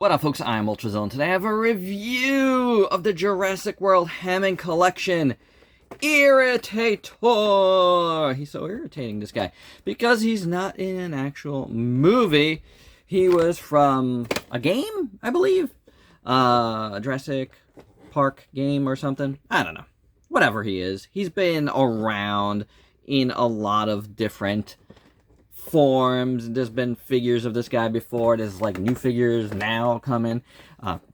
What up, folks? I'm ultrazillatoys, and today I have a review of the Jurassic World Hammond Collection. Irritator! He's so irritating, this guy, because he's not in an actual movie. He was from a game, I believe? A Jurassic Park game or something? I don't know. Whatever he is. He's been around in a lot of different forms. There's been figures of this guy before. There's like new figures now coming,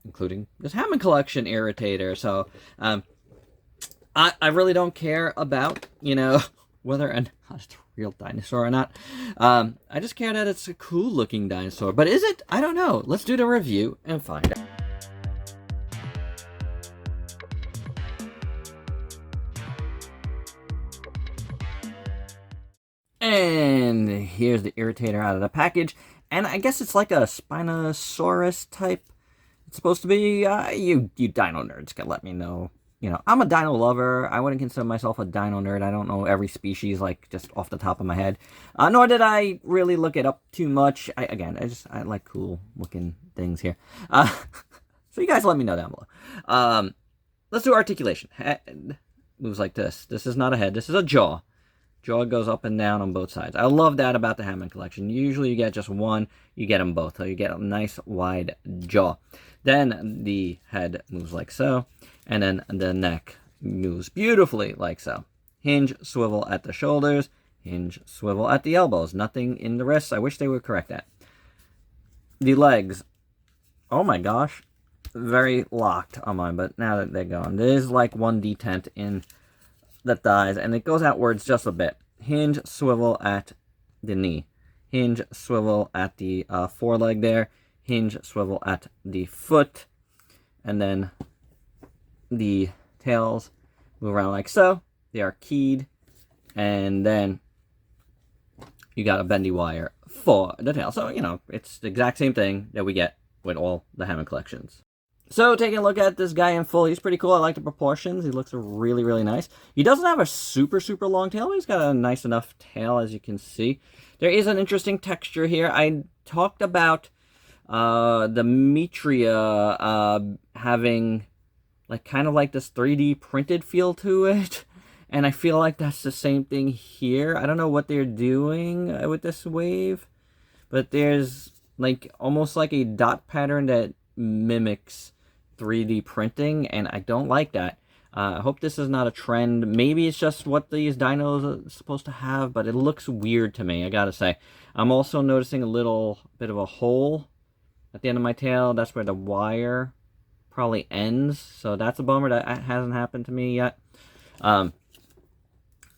including this Hammond Collection Irritator. So I really don't care about, whether or not it's a real dinosaur or not. I just care that it's a cool looking dinosaur. But is it? I don't know. Let's do the review and find out. And here's the Irritator out of the package. And I guess it's like a Spinosaurus type. It's supposed to be. You dino nerds can let me know. I'm a dino lover. I wouldn't consider myself a dino nerd. I don't know every species, like, just off the top of my head. Nor did I really look it up too much. I like cool looking things here. So you guys let me know down below. Let's do articulation. Head moves like this. This is not a head. This is a jaw. Jaw goes up and down on both sides. I love that about the Hammond Collection. Usually you get just one, you get them both. So you get a nice wide jaw. Then the head moves like so, and then the neck moves beautifully like so. Hinge, swivel at the shoulders, hinge, swivel at the elbows. Nothing in the wrists. I wish they would correct that. The legs, oh my gosh, very locked on mine, but now that they're gone. There is like one detent in the thighs, and it goes outwards just a bit. Hinge, swivel at the knee. Hinge, swivel at the foreleg there. Hinge, swivel at the foot. And then the tails move around like so. They are keyed. And then you got a bendy wire for the tail. So, it's the exact same thing that we get with all the Hammond Collections. So, taking a look at this guy in full, he's pretty cool. I like the proportions. He looks really, really nice. He doesn't have a super, super long tail, but he's got a nice enough tail, as you can see. There is an interesting texture here. I talked about the Metria having kind of like this 3D printed feel to it. And I feel like that's the same thing here. I don't know what they're doing with this wave, but there's almost like a dot pattern that mimics 3D printing, and I don't like that. I hope this is not a trend. Maybe it's just what these dinos are supposed to have, but it looks weird to me, I gotta say. I'm also noticing a little bit of a hole at the end of my tail. That's where the wire probably ends, so that's a bummer. That hasn't happened to me yet.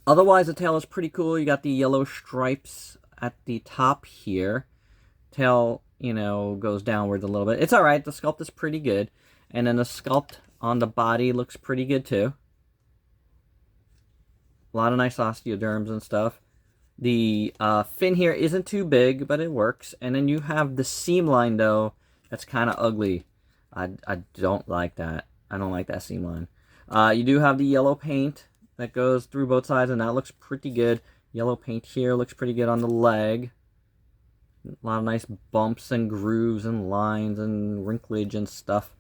Otherwise, the tail is pretty cool. You got the yellow stripes at the top here. Tail, goes downwards a little bit. It's alright. The sculpt is pretty good. And then the sculpt on the body looks pretty good too. A lot of nice osteoderms and stuff. The fin here isn't too big, but it works. And then you have the seam line, though, that's kind of ugly. I don't like that. I don't like that seam line. You do have the yellow paint that goes through both sides, and that looks pretty good. Yellow paint here looks pretty good on the leg. A lot of nice bumps and grooves and lines and wrinklage and stuff.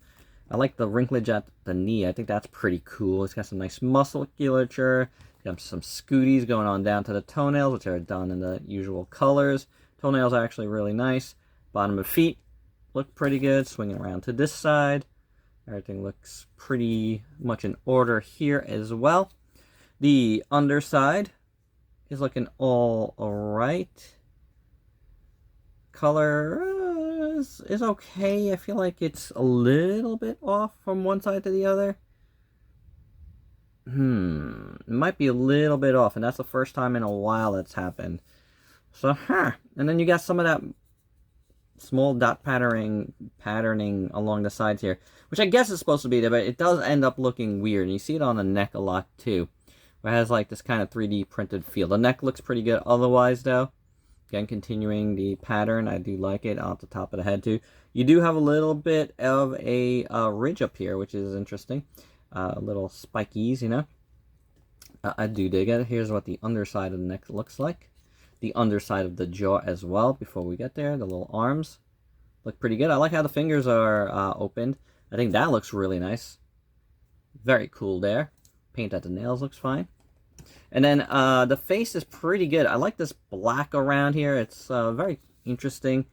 I like the wrinklage at the knee. I think that's pretty cool. It's got some nice musculature. Got some scooties going on down to the toenails, which are done in the usual colors. Toenails are actually really nice. Bottom of feet look pretty good. Swinging around to this side. Everything looks pretty much in order here as well. The underside is looking all right. Color is okay. I feel like it's a little bit off from one side to the other. It might be a little bit off, and that's the first time in a while that's happened. So, and then you got some of that small dot patterning along the sides here, which I guess is supposed to be there, but it does end up looking weird. And you see it on the neck a lot too, where it has like this kind of 3D printed feel. The neck looks pretty good otherwise, though. Again, continuing the pattern, I do like it off the top of the head too. You do have a little bit of a ridge up here, which is interesting. Little spikies, I do dig it. Here's what the underside of the neck looks like. The underside of the jaw as well, before we get there. The little arms look pretty good. I like how the fingers are opened. I think that looks really nice. Very cool there. Paint at the nails looks fine. And then the face is pretty good. I like this black around here. It's very interesting.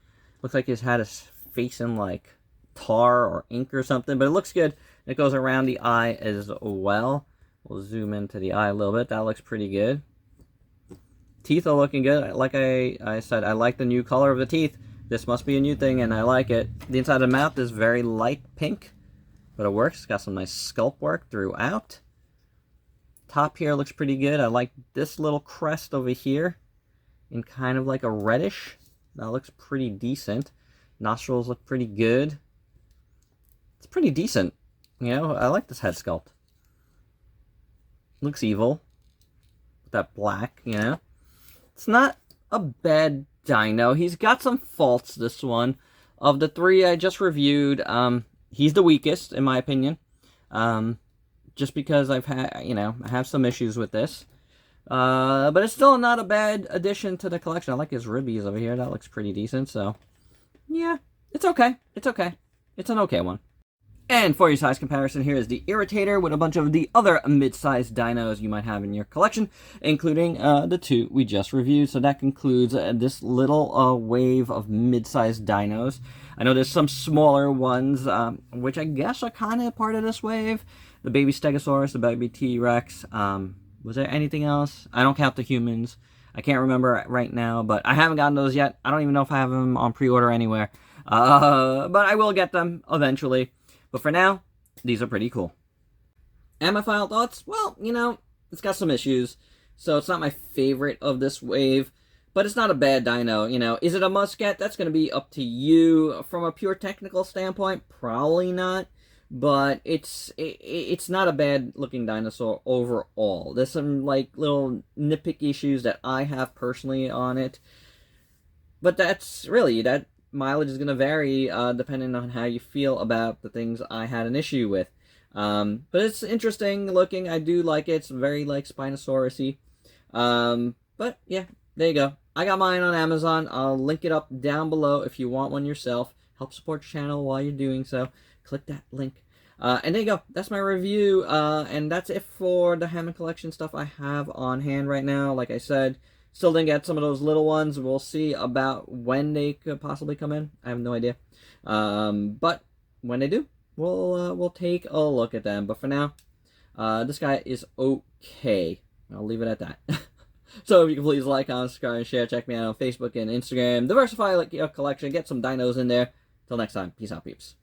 Looks like he's had his face in like tar or ink or something, but it looks good. It goes around the eye as well. We'll zoom into the eye a little bit. That looks pretty good. Teeth are looking good. Like I said, I like the new color of the teeth. This must be a new thing, and I like it. The inside of the mouth is very light pink, but it works. It's got some nice sculpt work throughout. Top here looks pretty good. I like this little crest over here in kind of like a reddish. That looks pretty decent. Nostrils look pretty good. It's pretty decent. You know, I like this head sculpt. Looks evil. With that black, you know. It's not a bad dino. He's got some faults, this one. Of the three I just reviewed, he's the weakest, in my opinion. Just because I've had, you know, I have some issues with this. But it's still not a bad addition to the collection. I like his ribbies over here. That looks pretty decent, so... yeah, it's okay. It's okay. It's an okay one. And for your size comparison, here is the Irritator with a bunch of the other mid-sized dinos you might have in your collection, including the two we just reviewed. So that concludes this little wave of mid-sized dinos. I know there's some smaller ones, which I guess are kind of part of this wave. The baby Stegosaurus, the baby T-Rex. Was there anything else? I don't count the humans. I can't remember right now, but I haven't gotten those yet. I don't even know if I have them on pre-order anywhere. But I will get them eventually. But for now, these are pretty cool. And my final thoughts? Well, you know, it's got some issues. So it's not my favorite of this wave. But it's not a bad dino, you know. Is it a must get? That's going to be up to you. From a pure technical standpoint, probably not. But it's not a bad looking dinosaur overall. There's some like little nitpick issues that I have personally on it. But that's really, that mileage is going to vary depending on how you feel about the things I had an issue with. But it's interesting looking. I do like it. It's very like Spinosaurus-y. But yeah, there you go. I got mine on Amazon. I'll link it up down below if you want one yourself. Help support the channel while you're doing so. Click that link. And there you go. That's my review. And that's it for the Hammond Collection stuff I have on hand right now. Like I said, still didn't get some of those little ones. We'll see about when they could possibly come in. I have no idea. But when they do, we'll take a look at them. But for now, this guy is okay. I'll leave it at that. So if you can please like, comment, subscribe, and share. Check me out on Facebook and Instagram. Diversify your collection. Get some dinos in there. Till next time. Peace out, peeps.